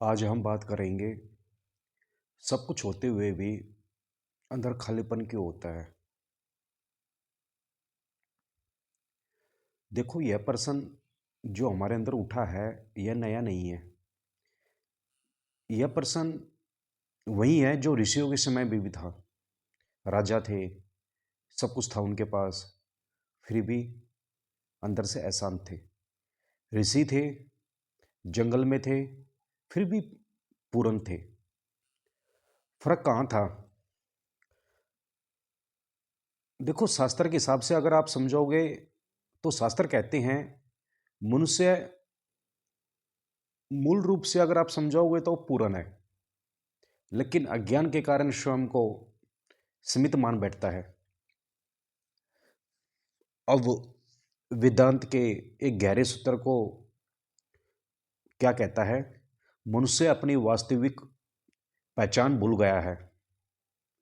आज हम बात करेंगे सब कुछ होते हुए भी अंदर खालीपन क्यों होता है। देखो, यह प्रश्न जो हमारे अंदर उठा है यह नया नहीं है। यह प्रश्न वही है जो ऋषियों के समय में भी था। राजा थे, सब कुछ था उनके पास, फिर भी अंदर से अशांत थे। ऋषि थे, जंगल में थे, फिर भी पूर्ण थे। फर्क कहाँ था? देखो, शास्त्र के हिसाब से अगर आप समझोगे तो शास्त्र कहते हैं मनुष्य मूल रूप से अगर आप समझोगे तो पूर्ण है, लेकिन अज्ञान के कारण स्वयं को सीमित मान बैठता है। अब वेदांत के एक गहरे सूत्र को क्या कहता है? मनुष्य अपनी वास्तविक पहचान भूल गया है।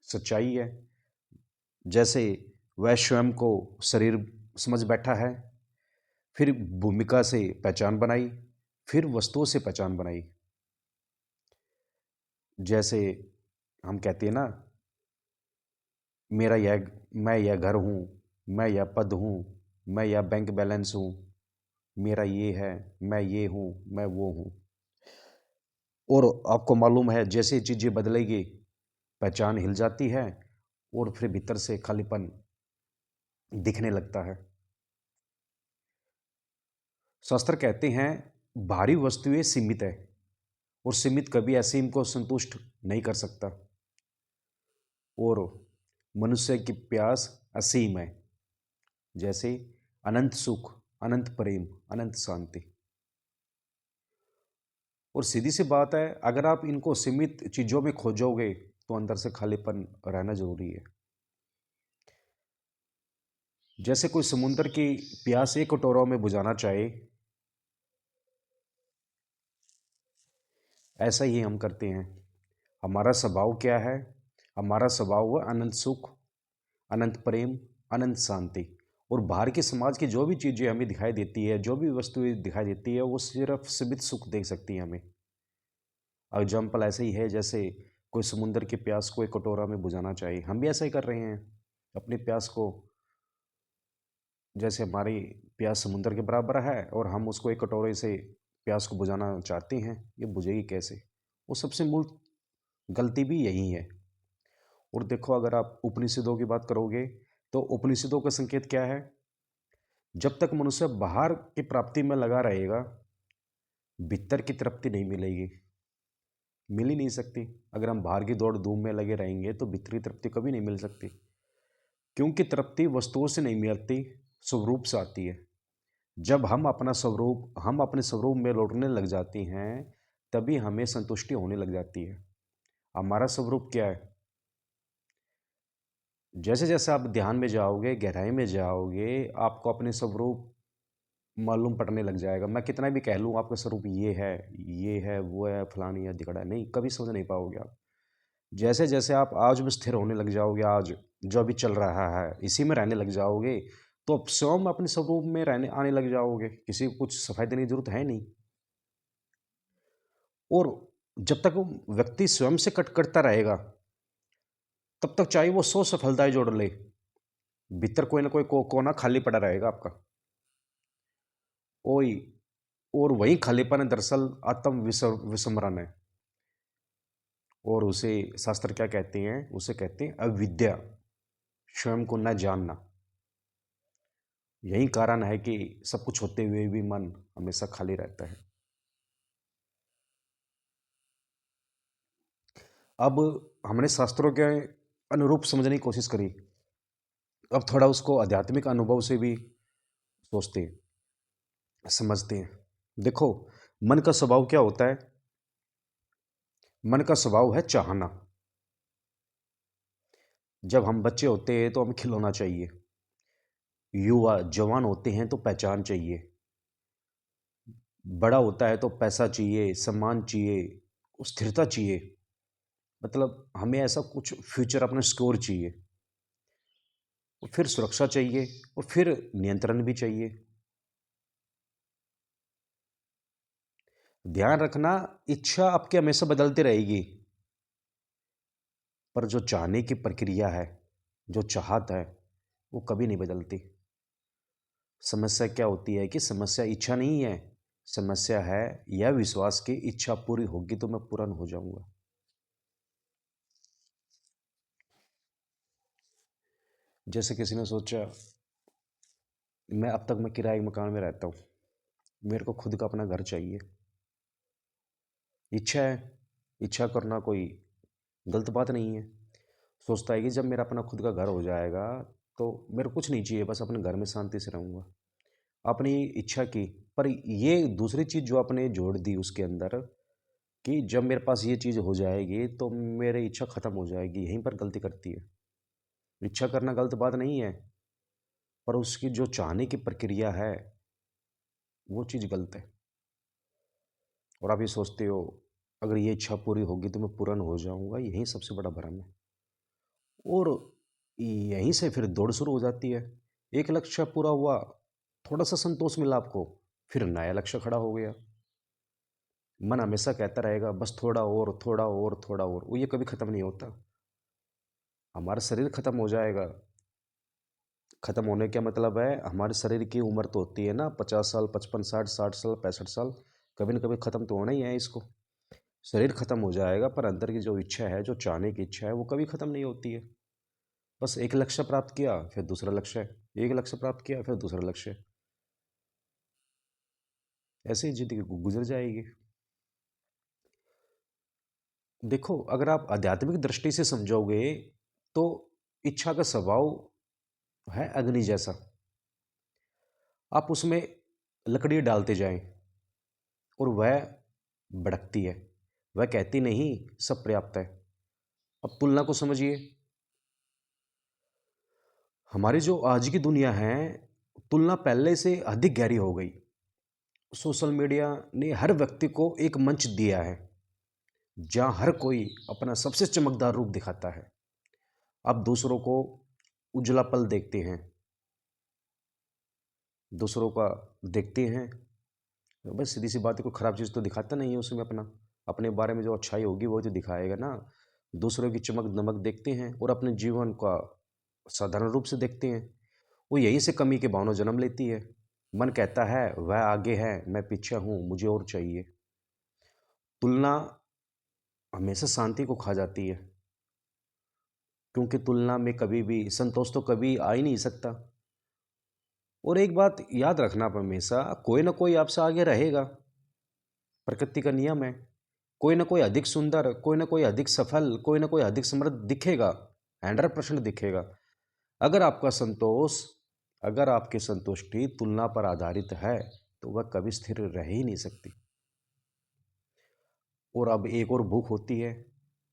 सच्चाई है, जैसे वह स्वयं को शरीर समझ बैठा है, फिर भूमिका से पहचान बनाई, फिर वस्तुओं से पहचान बनाई। जैसे हम कहते हैं ना, मेरा यह मैं यह घर हूँ, मैं यह पद हूँ, मैं यह बैंक बैलेंस हूँ, मेरा ये है, मैं ये हूँ, मैं वो हूँ। और आपको मालूम है जैसे चीज़ें बदलेगी पहचान हिल जाती है और फिर भीतर से खालीपन दिखने लगता है। शास्त्र कहते हैं भारी वस्तुएं सीमित है और सीमित कभी असीम को संतुष्ट नहीं कर सकता, और मनुष्य की प्यास असीम है। जैसे अनंत सुख, अनंत प्रेम, अनंत शांति। और सीधी सी बात है, अगर आप इनको सीमित चीज़ों में खोजोगे तो अंदर से खालीपन रहना जरूरी है। जैसे कोई समुद्र की प्यास एक कटोरों में बुझाना चाहे, ऐसा ही हम करते हैं। हमारा स्वभाव क्या है? हमारा स्वभाव है अनंत सुख, अनंत प्रेम, अनंत शांति। और बाहर के समाज की जो भी चीज़ें हमें दिखाई देती है, जो भी वस्तुएं दिखाई देती है, वो सिर्फ सीमित सुख दे सकती है हमें। एग्जाम्पल ऐसे ही है, जैसे कोई समुद्र की प्यास को एक कटोरा में बुझाना चाहिए, हम भी ऐसा ही कर रहे हैं अपनी प्यास को। जैसे हमारी प्यास समुद्र के बराबर है और हम उसको एक कटोरे से प्यास को बुझाना चाहते हैं, ये बुझेगी कैसे? वो सबसे मूल गलती भी यही है। और देखो, अगर आप उपनिषदों की बात करोगे तो उपनिषदों का संकेत क्या है? जब तक मनुष्य बाहर की प्राप्ति में लगा रहेगा, भीतर की तृप्ति नहीं मिलेगी, मिल ही नहीं सकती। अगर हम बाहर की दौड़ धूप में लगे रहेंगे तो भीतरी तृप्ति कभी नहीं मिल सकती, क्योंकि तृप्ति वस्तुओं से नहीं मिलती, स्वरूप से आती है। जब हम अपने स्वरूप में लौटने लग जाते हैं, तभी हमें संतुष्टि होने लग जाती है। हमारा स्वरूप क्या है? जैसे जैसे आप ध्यान में जाओगे, गहराई में जाओगे, आपको अपने स्वरूप मालूम पड़ने लग जाएगा। मैं कितना भी कह लूँ आपका स्वरूप ये है, वो है, फलानी है, दिखड़ा है, नहीं, कभी समझ नहीं पाओगे आप। जैसे जैसे आप आज में स्थिर होने लग जाओगे, आज जो अभी चल रहा है इसी में रहने लग जाओगे, तो आप स्वयं अपने स्वरूप में रहने आने लग जाओगे। किसी को कुछ सफाई देने की जरूरत है नहीं। और जब तक वो व्यक्ति स्वयं से कट करता रहेगा, तब तक चाहे वो 100 सफलताएं जोड़ ले, भीतर कोई ना कोई कोना खाली पड़ा रहेगा आपका। ओई और वही खालीपन है दरअसल आत्म विस्मरण है। और उसे शास्त्र क्या कहते हैं? उसे कहते हैं अविद्या, स्वयं को न जानना। यही कारण है कि सब कुछ होते हुए भी मन हमेशा खाली रहता है। अब हमने शास्त्रों के अनुरूप समझने की कोशिश करी, अब थोड़ा उसको आध्यात्मिक अनुभव से भी सोचते हैं, समझते हैं। देखो, मन का स्वभाव क्या होता है? मन का स्वभाव है चाहना। जब हम बच्चे होते हैं तो हमें खिलौना चाहिए, युवा जवान होते हैं तो पहचान चाहिए, बड़ा होता है तो पैसा चाहिए, सम्मान चाहिए, स्थिरता चाहिए। मतलब हमें ऐसा कुछ फ्यूचर अपना स्कोर चाहिए, और फिर सुरक्षा चाहिए, और फिर नियंत्रण भी चाहिए। ध्यान रखना, इच्छा आपकी हमेशा बदलती रहेगी, पर जो चाहने की प्रक्रिया है, जो चाहत है, वो कभी नहीं बदलती। समस्या क्या होती है कि समस्या इच्छा नहीं है, समस्या है यह विश्वास की इच्छा पूरी होगी तो मैं पूर्ण हो जाऊंगा। जैसे किसी ने सोचा, मैं किराए के मकान में रहता हूँ, मेरे को खुद का अपना घर चाहिए। इच्छा है, इच्छा करना कोई गलत बात नहीं है। सोचता है कि जब मेरा अपना खुद का घर हो जाएगा तो मेरे को कुछ नहीं चाहिए, बस अपने घर में शांति से रहूँगा। अपनी इच्छा की, पर ये दूसरी चीज़ जो आपने जोड़ दी उसके अंदर कि जब मेरे पास ये चीज़ हो जाएगी तो मेरी इच्छा ख़त्म हो जाएगी, यहीं पर गलती करती है। इच्छा करना गलत बात नहीं है, पर उसकी जो चाहने की प्रक्रिया है वो चीज़ गलत है। और आप ये सोचते हो अगर ये इच्छा पूरी होगी तो मैं पूर्ण हो जाऊंगा, यही सबसे बड़ा भ्रम है। और यहीं से फिर दौड़ शुरू हो जाती है। एक लक्ष्य पूरा हुआ, थोड़ा सा संतोष मिला आपको, फिर नया लक्ष्य खड़ा हो गया। मन हमेशा कहता रहेगा बस थोड़ा और, थोड़ा और, थोड़ा और, वो ये कभी ख़त्म नहीं होता। हमारा शरीर ख़त्म हो जाएगा। ख़त्म होने का मतलब है हमारे शरीर की उम्र तो होती है ना 50 साल, 55, 60, 60 साल, 65 साल, कभी ना कभी ख़त्म तो होना ही है इसको। शरीर ख़त्म हो जाएगा, पर अंदर की जो इच्छा है, जो चाहने की इच्छा है, वो कभी ख़त्म नहीं होती है। बस एक लक्ष्य प्राप्त किया फिर दूसरा लक्ष्य, एक लक्ष्य प्राप्त किया फिर दूसरा लक्ष्य, ऐसे ही ज़िंदगी गुजर जाएगी। देखो, अगर आप आध्यात्मिक दृष्टि से समझोगे तो इच्छा का स्वभाव है अग्नि जैसा। आप उसमें लकड़ी डालते जाएं और वह भड़कती है, वह कहती नहीं सब पर्याप्त है। अब तुलना को समझिए। हमारी जो आज की दुनिया है, तुलना पहले से अधिक गहरी हो गई। सोशल मीडिया ने हर व्यक्ति को एक मंच दिया है जहां हर कोई अपना सबसे चमकदार रूप दिखाता है। आप दूसरों को उजला पल देखते हैं, दूसरों का देखते हैं, बस सीधी सी बात है, कोई ख़राब चीज़ तो दिखाता नहीं है उसमें अपना। अपने बारे में जो अच्छाई होगी वो तो दिखाएगा ना। दूसरों की चमक दमक देखते हैं और अपने जीवन का साधारण रूप से देखते हैं। वो यहीं से कमी की भावना जन्म लेती है। मन कहता है वह आगे है, मैं पीछे हूँ, मुझे और चाहिए। तुलना हमेशा शांति को खा जाती है, क्योंकि तुलना में कभी भी संतोष तो कभी आ ही नहीं सकता। और एक बात याद रखना आप हमेशा, कोई ना कोई आपसे आगे रहेगा, प्रकृति का नियम है। कोई ना कोई अधिक सुंदर, कोई ना कोई अधिक सफल, कोई ना कोई अधिक समृद्ध दिखेगा, 100% दिखेगा। अगर आपका संतोष, अगर आपकी संतुष्टि तुलना पर आधारित है तो वह कभी स्थिर रह ही नहीं सकती। और अब एक और भूख होती है,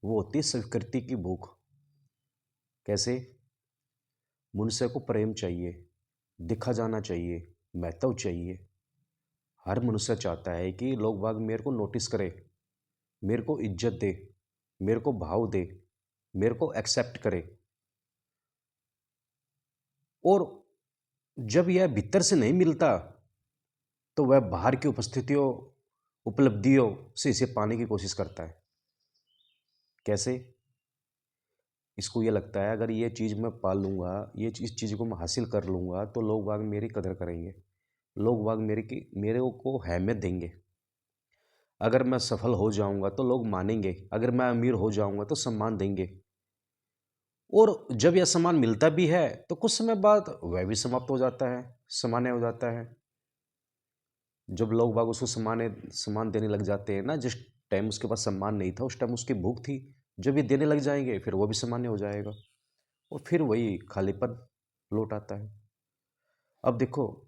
वो होती है स्वीकृति की भूख। कैसे? मनुष्य को प्रेम चाहिए, दिखा जाना चाहिए, महत्व चाहिए। हर मनुष्य चाहता है कि लोग बाग मेरे को नोटिस करें, मेरे को इज्जत दे, मेरे को भाव दे, मेरे को एक्सेप्ट करे। और जब यह भीतर से नहीं मिलता तो वह बाहर की उपस्थितियों, उपलब्धियों से इसे पाने की कोशिश करता है। कैसे? इसको ये लगता है अगर ये चीज़ मैं पा लूँगा, ये इस चीज़ को मैं हासिल कर लूँगा तो लोग बाग मेरी कदर करेंगे, लोग बाग मेरे को अहमियत देंगे। अगर मैं सफल हो जाऊँगा तो लोग मानेंगे, अगर मैं अमीर हो जाऊँगा तो सम्मान देंगे। और जब यह सम्मान मिलता भी है तो कुछ समय बाद वह भी समाप्त हो जाता है, सामान्य हो जाता है। जब लोग बाग उसको सम्मान देने लग जाते हैं ना, जिस टाइम उसके पास सम्मान नहीं था उस टाइम उसकी भूख थी, जब ये देने लग जाएंगे फिर वो भी सामान्य हो जाएगा और फिर वही खालीपन लौट आता है। अब देखो,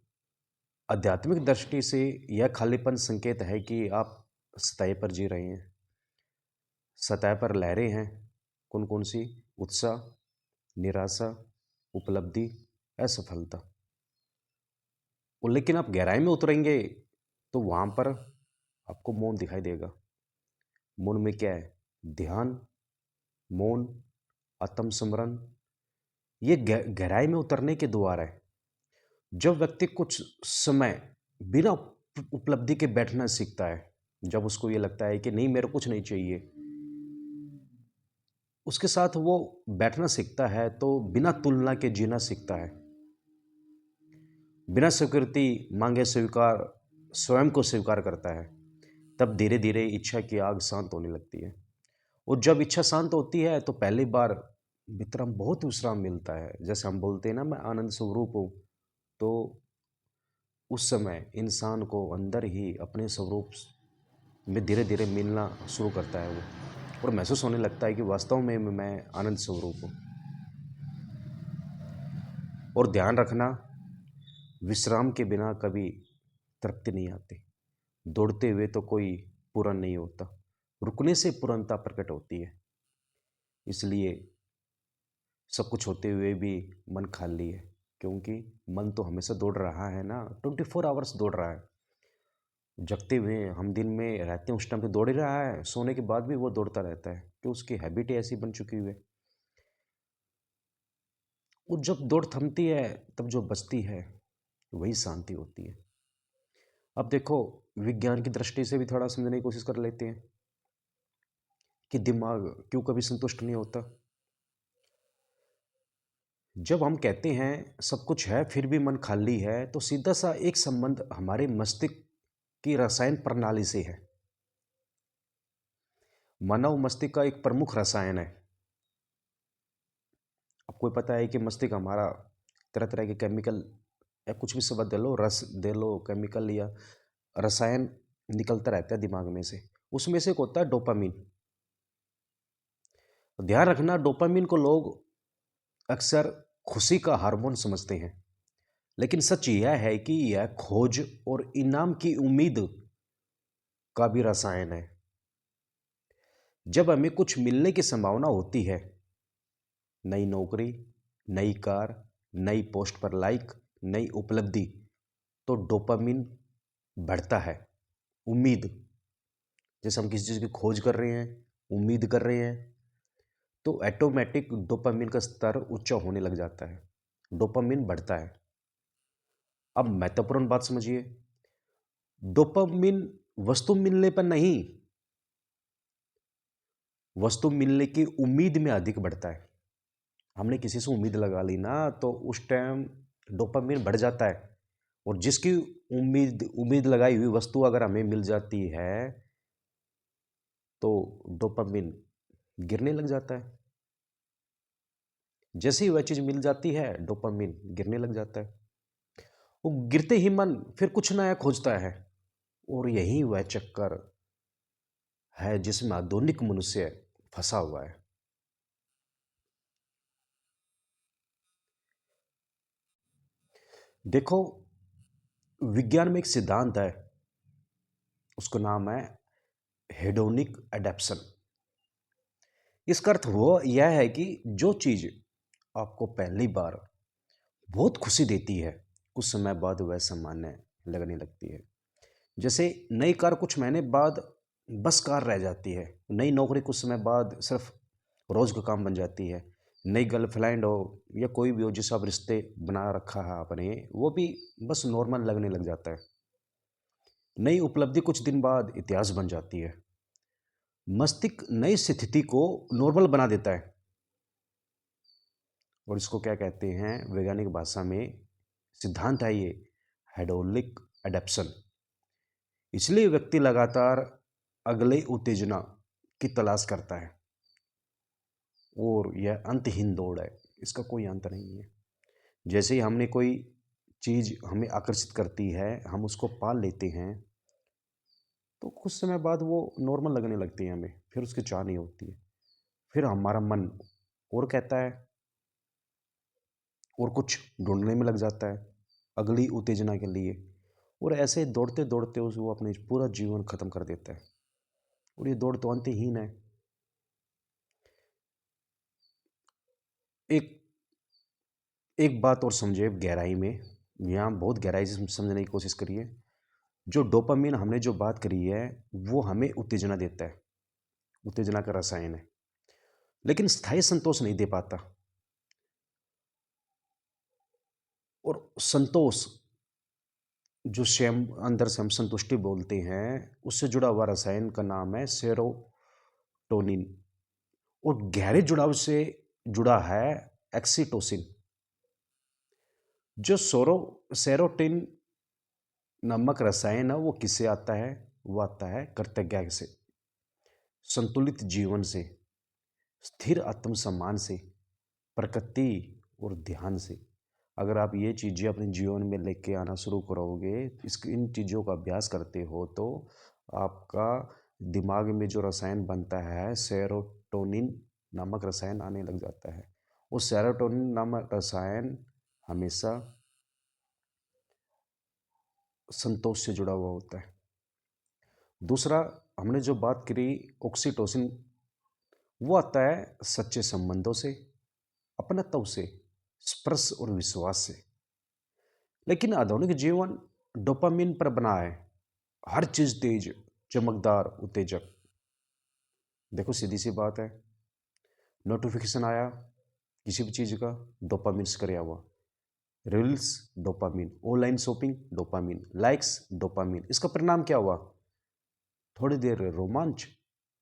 आध्यात्मिक दृष्टि से यह खालीपन संकेत है कि आप सतह पर जी रहे हैं। सतह पर लहरें हैं, कौन कौन सी? उत्साह, निराशा, उपलब्धि, असफलता। और लेकिन आप गहराई में उतरेंगे तो वहाँ पर आपको मौन दिखाई देगा। मौन में क्या है? ध्यान, मौन, आत्मस्मरण, ये गहराई में उतरने के द्वार है। जब व्यक्ति कुछ समय बिना उपलब्धि के बैठना सीखता है, जब उसको ये लगता है कि नहीं मेरे को कुछ नहीं चाहिए, उसके साथ वो बैठना सीखता है तो बिना तुलना के जीना सीखता है। बिना स्वीकृति मांगे स्वीकार स्वयं को स्वीकार करता है। तब धीरे धीरे इच्छा की आग शांत होने लगती है। और जब इच्छा शांत होती है तो पहली बार विश्राम, बहुत विश्राम मिलता है। जैसे हम बोलते हैं ना, मैं आनंद स्वरूप हूँ, तो उस समय इंसान को अंदर ही अपने स्वरूप में धीरे धीरे मिलना शुरू करता है वो, और महसूस होने लगता है कि वास्तव में मैं आनंद स्वरूप हूँ। और ध्यान रखना, विश्राम के बिना कभी तृप्ति नहीं आती। दौड़ते हुए तो कोई पूर्ण नहीं होता, रुकने से पूर्णता प्रकट होती है। इसलिए सब कुछ होते हुए भी मन खाली है, क्योंकि मन तो हमेशा दौड़ रहा है ना, 24 आवर्स दौड़ रहा है। जगते हुए हम दिन में रहते हैं, उस टाइम पे दौड़ ही रहा है, सोने के बाद भी वो दौड़ता रहता है, कि उसकी हैबिट ही ऐसी बन चुकी हुई है। और जब दौड़ थमती है तब जो बचती है वही शांति होती है। अब देखो, विज्ञान की दृष्टि से भी थोड़ा समझने की कोशिश कर लेते हैं कि दिमाग क्यों कभी संतुष्ट नहीं होता। जब हम कहते हैं सब कुछ है फिर भी मन खाली है, तो सीधा सा एक संबंध हमारे मस्तिष्क की रसायन प्रणाली से है। मानव मस्तिष्क का एक प्रमुख रसायन है। आपको पता है कि मस्तिष्क हमारा तरह तरह के केमिकल, या कुछ भी शब्द दे लो, रस दे लो, केमिकल या रसायन निकलता रहता है दिमाग में से। उसमें से एक होता है डोपामीन। ध्यान रखना, डोपामीन को लोग अक्सर खुशी का हार्मोन समझते हैं, लेकिन सच यह है कि यह खोज और इनाम की उम्मीद का भी रसायन है। जब हमें कुछ मिलने की संभावना होती है, नई नौकरी, नई कार, नई पोस्ट पर लाइक, नई उपलब्धि, तो डोपामिन बढ़ता है। उम्मीद, जैसे हम किसी चीज़ की खोज कर रहे हैं, उम्मीद कर रहे हैं, तो ऑटोमेटिक डोपामिन का स्तर ऊंचा होने लग जाता है, डोपामिन बढ़ता है। अब महत्वपूर्ण बात समझिए, डोपामिन वस्तु मिलने पर नहीं, वस्तु मिलने की उम्मीद में अधिक बढ़ता है। हमने किसी से उम्मीद लगा ली ना, तो उस टाइम डोपामिन बढ़ जाता है। और जिसकी उम्मीद उम्मीद लगाई हुई वस्तु अगर हमें मिल जाती है, तो डोपामिन गिरने लग जाता है। जैसे ही वह चीज़ मिल जाती है, डोपामिन गिरने लग जाता है। वो गिरते ही मन फिर कुछ नया खोजता है, और यही वह चक्कर है जिसमें आधुनिक मनुष्य फंसा हुआ है। देखो, विज्ञान में एक सिद्धांत है, उसका नाम है हेडोनिक एडेप्शन। इसका अर्थ वो यह है कि जो चीज़ आपको पहली बार बहुत खुशी देती है, कुछ समय बाद वह सामान्य लगने लगती है। जैसे नई कार कुछ महीने बाद बस कार रह जाती है, नई नौकरी कुछ समय बाद सिर्फ रोज का काम बन जाती है, नई गर्लफ्रेंड हो या कोई भी हो जिससे आप रिश्ते बना रखा है आपने, वो भी बस नॉर्मल लगने लग जाता है। नई उपलब्धि कुछ दिन बाद इतिहास बन जाती है। मस्तिष्क नई स्थिति को नॉर्मल बना देता है, और इसको क्या कहते हैं वैज्ञानिक भाषा में, सिद्धांत है ये, हेडोनिक एडेप्शन। इसलिए व्यक्ति लगातार अगले उत्तेजना की तलाश करता है, और यह अंतहीन दौड़ है, इसका कोई अंत नहीं है। जैसे ही हमने कोई चीज़ हमें आकर्षित करती है, हम उसको पाल लेते हैं, तो कुछ समय बाद वो नॉर्मल लगने लगती है हमें, फिर उसकी चाह नहीं होती है। फिर हमारा मन और कहता है, और कुछ ढूंढने में लग जाता है अगली उत्तेजना के लिए, और ऐसे दौड़ते दौड़ते उस वो अपने पूरा जीवन खत्म कर देता है। और ये दौड़ तो अंतहीन है। एक एक बात और समझे गहराई में, यहाँ बहुत गहराई से समझने की कोशिश करिए। जो डोपामिन हमने जो बात करी है, वो हमें उत्तेजना देता है, उत्तेजना का रसायन है, लेकिन स्थायी संतोष नहीं दे पाता। और संतोष जो स्वयं अंदर से हम संतुष्टि बोलते हैं, उससे जुड़ा हुआ रसायन का नाम है सेरोटोनिन। और गहरे जुड़ाव से जुड़ा है एक्सीटोसिन। जो सेरोटिन नामक रसायन है वो किससे आता है? वो आता है कृतज्ञता से, संतुलित जीवन से, स्थिर आत्मसम्मान से, प्रकृति और ध्यान से। अगर आप ये चीज़ें अपने जीवन में लेके आना शुरू करोगे, इन चीज़ों का अभ्यास करते हो, तो आपका दिमाग में जो रसायन बनता है सेरोटोनिन नामक रसायन आने लग जाता है। उस सेरोटोनिन नामक रसायन हमेशा संतोष से जुड़ा हुआ होता है। दूसरा, हमने जो बात करी ऑक्सीटोसिन, वो आता है सच्चे संबंधों से, अपनत्व से, स्पर्श और विश्वास से। लेकिन आधुनिक जीवन डोपामिन पर बना है। हर चीज तेज, चमकदार, उत्तेजक। देखो सीधी सी बात है, नोटिफिकेशन आया किसी भी चीज का, डोपामिन से कराया हुआ। Reels, dopamine. Online shopping, dopamine. Likes, dopamine. इसका परिणाम क्या हुआ? थोड़ी देर रोमांच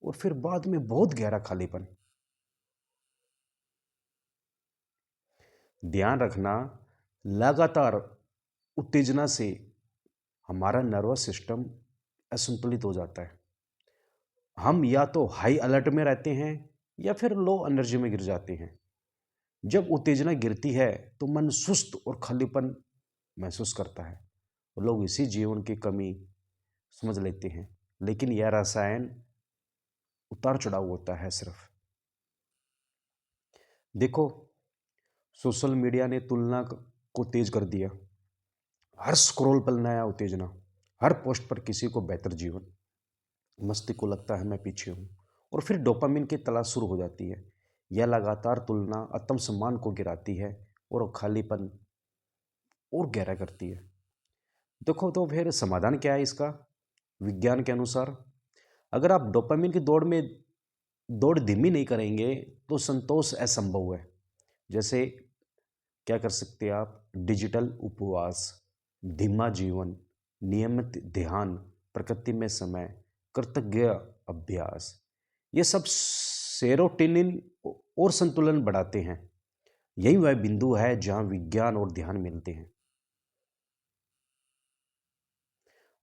और फिर बाद में बहुत गहरा खालीपन। ध्यान रखना, लगातार उत्तेजना से हमारा नर्वस सिस्टम असंतुलित हो जाता है। हम या तो हाई अलर्ट में रहते हैं या फिर लो एनर्जी में गिर जाते हैं। जब उत्तेजना गिरती है तो मन सुस्त और खालीपन महसूस करता है। लोग इसी जीवन की कमी समझ लेते हैं, लेकिन यह रसायन उतार चढ़ाव होता है सिर्फ। देखो, सोशल मीडिया ने तुलना को तेज कर दिया। हर स्क्रॉल पर नया उत्तेजना, हर पोस्ट पर किसी को बेहतर जीवन। मस्तिष्क को लगता है मैं पीछे हूँ, और फिर डोपामिन की तलाश शुरू हो जाती है। यह लगातार तुलना आत्मसम्मान को गिराती है और खालीपन और गहरा करती है। देखो, तो फिर समाधान क्या है इसका? विज्ञान के अनुसार, अगर आप डोपामिन की दौड़ धीमी नहीं करेंगे तो संतोष असंभव है। जैसे क्या कर सकते हैं आप? डिजिटल उपवास, धीमा जीवन, नियमित ध्यान, प्रकृति में समय, कृतज्ञ अभ्यास। ये सब सेरोटोनिन और संतुलन बढ़ाते हैं। यही वह बिंदु है जहां विज्ञान और ध्यान मिलते हैं।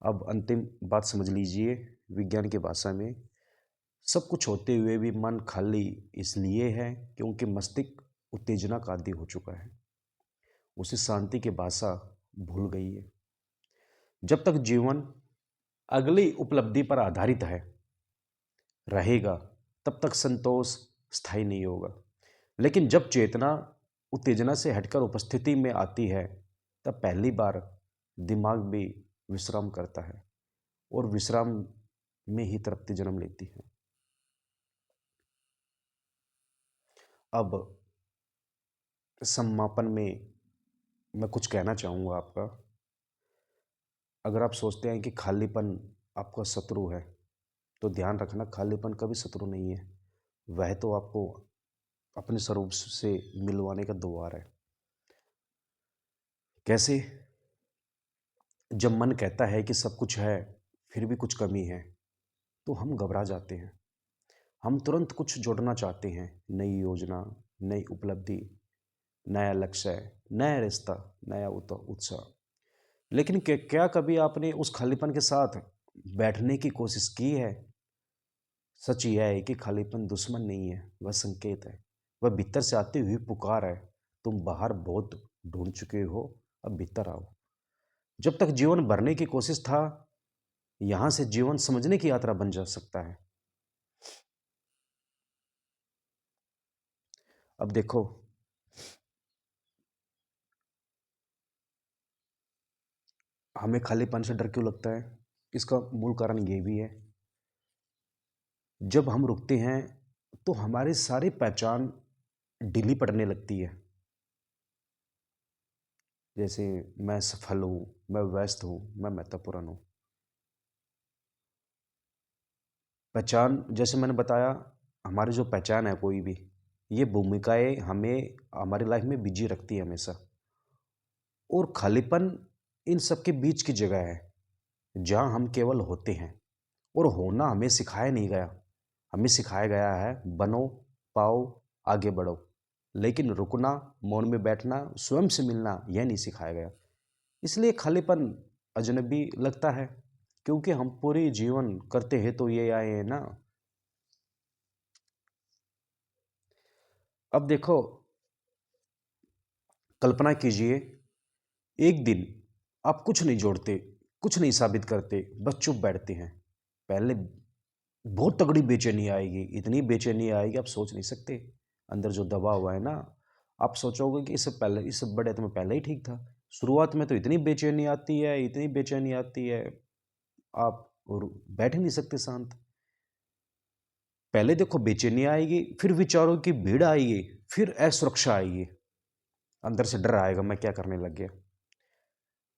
अब अंतिम बात समझ लीजिए, विज्ञान की भाषा में, सब कुछ होते हुए भी मन खाली इसलिए है क्योंकि मस्तिष्क उत्तेजना का आदी हो चुका है। उसे शांति की भाषा भूल गई है। जब तक जीवन अगली उपलब्धि पर आधारित है रहेगा, तब तक संतोष स्थायी नहीं होगा। लेकिन जब चेतना उत्तेजना से हटकर उपस्थिति में आती है, तब पहली बार दिमाग भी विश्राम करता है, और विश्राम में ही तृप्ति जन्म लेती है। अब समापन में मैं कुछ कहना चाहूँगा आपका। अगर आप सोचते हैं कि खालीपन आपका शत्रु है, तो ध्यान रखना, खालीपन कभी शत्रु नहीं है। वह तो आपको अपने स्वरूप से मिलवाने का द्वार है। कैसे? जब मन कहता है कि सब कुछ है फिर भी कुछ कमी है, तो हम घबरा जाते हैं। हम तुरंत कुछ जोड़ना चाहते हैं, नई योजना, नई उपलब्धि, नया लक्ष्य, नया रिश्ता, नया उत्साह। लेकिन क्या कभी आपने उस खालीपन के साथ बैठने की कोशिश की है? सच यह है कि खालीपन दुश्मन नहीं है, वह संकेत है। वह भीतर से आती हुई पुकार है, तुम बाहर बहुत ढूंढ चुके हो, अब भीतर आओ। जब तक जीवन भरने की कोशिश था, यहां से जीवन समझने की यात्रा बन जा सकता है। अब देखो, हमें खालीपन से डर क्यों लगता है? इसका मूल कारण ये भी है, जब हम रुकते हैं तो हमारी सारी पहचान ढीली पड़ने लगती है। जैसे मैं सफल हूँ, मैं व्यस्त हूँ, मैं महत्वपूर्ण हूँ। पहचान, जैसे मैंने बताया, हमारी जो पहचान है कोई भी, ये भूमिकाएं हमें हमारी लाइफ में बिजी रखती है हमेशा। और खालीपन इन सब के बीच की जगह है जहाँ हम केवल होते हैं। और होना हमें सिखाया नहीं गया, हमें सिखाया गया है बनो, पाओ, आगे बढ़ो। लेकिन रुकना, मौन में बैठना, स्वयं से मिलना, यह नहीं सिखाया गया। इसलिए खालीपन अजनबी लगता है, क्योंकि हम पूरे जीवन करते हैं तो ये आए हैं ना। अब देखो, कल्पना कीजिए, एक दिन आप कुछ नहीं जोड़ते, कुछ नहीं साबित करते, बस चुप बैठते हैं। पहले बहुत तगड़ी बेचैनी आएगी, इतनी बेचैनी आएगी आप सोच नहीं सकते। अंदर जो दबा हुआ है ना, आप सोचोगे कि इससे पहले, इससे बड़े तो मैं पहले ही ठीक था। शुरुआत में तो इतनी बेचैनी आती है, इतनी बेचैनी आती है, आप बैठ ही नहीं सकते शांत। पहले देखो बेचैनी आएगी, फिर विचारों की भीड़ आएगी, फिर असुरक्षा आएगी, अंदर से डर आएगा मैं क्या करने लग गया।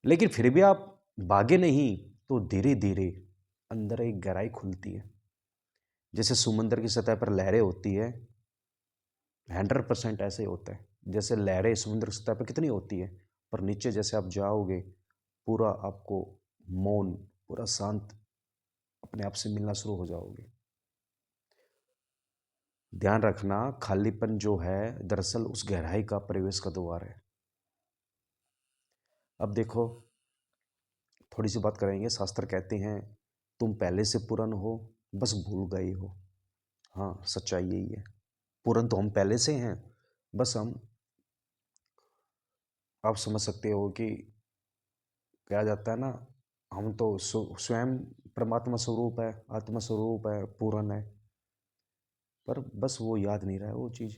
लेकिन फिर भी आप भागे नहीं, तो धीरे धीरे अंदर एक गहराई खुलती है। जैसे समुंदर की सतह पर लहरें होती है, 100% ऐसे ही होता है। जैसे लहरें समुद्र की सतह पर कितनी होती है, पर नीचे जैसे आप जाओगे, पूरा आपको मौन, पूरा शांत अपने आप से मिलना शुरू हो जाओगे। ध्यान रखना, खालीपन जो है दरअसल उस गहराई का प्रवेश का द्वार है। अब देखो, थोड़ी सी बात करेंगे। शास्त्र कहते हैं तुम पहले से पूर्ण हो, बस भूल गए हो। हाँ, सच्चाई यही है। पूर्ण तो हम पहले से हैं, बस हम, आप समझ सकते हो कि कहा जाता है ना, हम तो स्वयं परमात्मा स्वरूप है, आत्मा स्वरूप है, पूर्ण है, पर बस वो याद नहीं रहा है वो चीज़।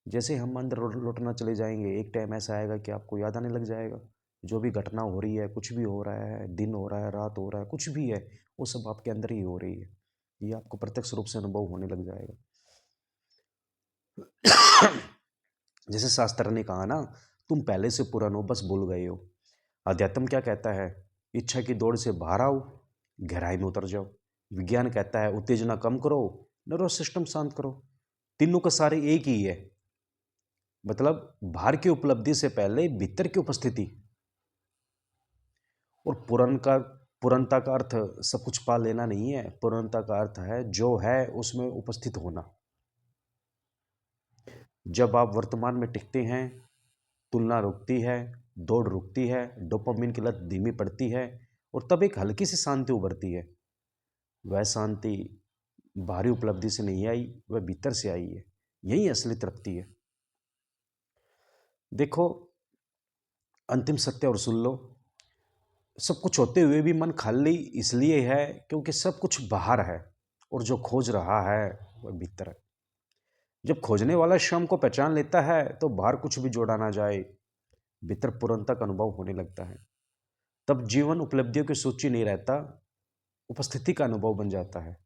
जैसे हम अंदर लौटना चले जाएंगे, एक टाइम ऐसा आएगा कि आपको याद आने लग जाएगा। जो भी घटना हो रही है, कुछ भी हो रहा है, दिन हो रहा है, रात हो रहा है, कुछ भी है, वो सब आपके अंदर ही हो रही है। ये आपको प्रत्यक्ष रूप से अनुभव होने लग जाएगा। जैसे शास्त्र ने कहा ना, तुम पहले से पूर्ण हो, बस भूल गए हो। अध्यात्म क्या कहता है? इच्छा की दौड़ से बाहर आओ, गहराई में उतर जाओ। विज्ञान कहता है उत्तेजना कम करो, नर्वस सिस्टम शांत करो। तीनों का सारे एक ही है। मतलब बाहर की उपलब्धि से पहले भीतर की उपस्थिति। और पूर्णता का अर्थ सब कुछ पा लेना नहीं है। पूर्णता का अर्थ है जो है उसमें उपस्थित होना। जब आप वर्तमान में टिकते हैं, तुलना रुकती है, दौड़ रुकती है, डोपामिन की लत धीमी पड़ती है, और तब एक हल्की सी शांति उभरती है। वह शांति बाहरी उपलब्धि से नहीं आई, वह भीतर से आई है। यही असली तृप्ति है। देखो, अंतिम सत्य और सुन लो, सब कुछ होते हुए भी मन खाली इसलिए है क्योंकि सब कुछ बाहर है, और जो खोज रहा है वह भीतर है। जब खोजने वाला स्वयं को पहचान लेता है तो बाहर कुछ भी जोड़ा ना जाए, भीतर पूर्णता का अनुभव होने लगता है। तब जीवन उपलब्धियों की सूची नहीं रहता, उपस्थिति का अनुभव बन जाता है।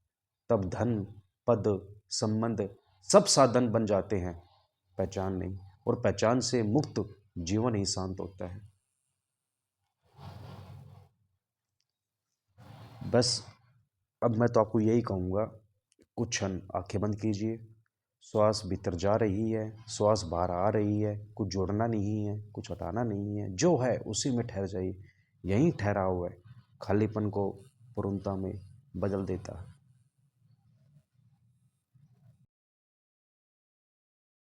तब धन, पद, संबंध सब साधन बन जाते हैं, पहचान नहीं। और पहचान से मुक्त जीवन ही शांत होता है। बस अब मैं तो आपको यही कहूँगा, कुछ क्षण आंखें बंद कीजिए। श्वास भीतर जा रही है, श्वास बाहर आ रही है। कुछ जोड़ना नहीं है, कुछ हटाना नहीं है, जो है उसी में ठहर जाइए। यहीं ठहरा हुआ है खालीपन को पूर्णता में बदल देता है।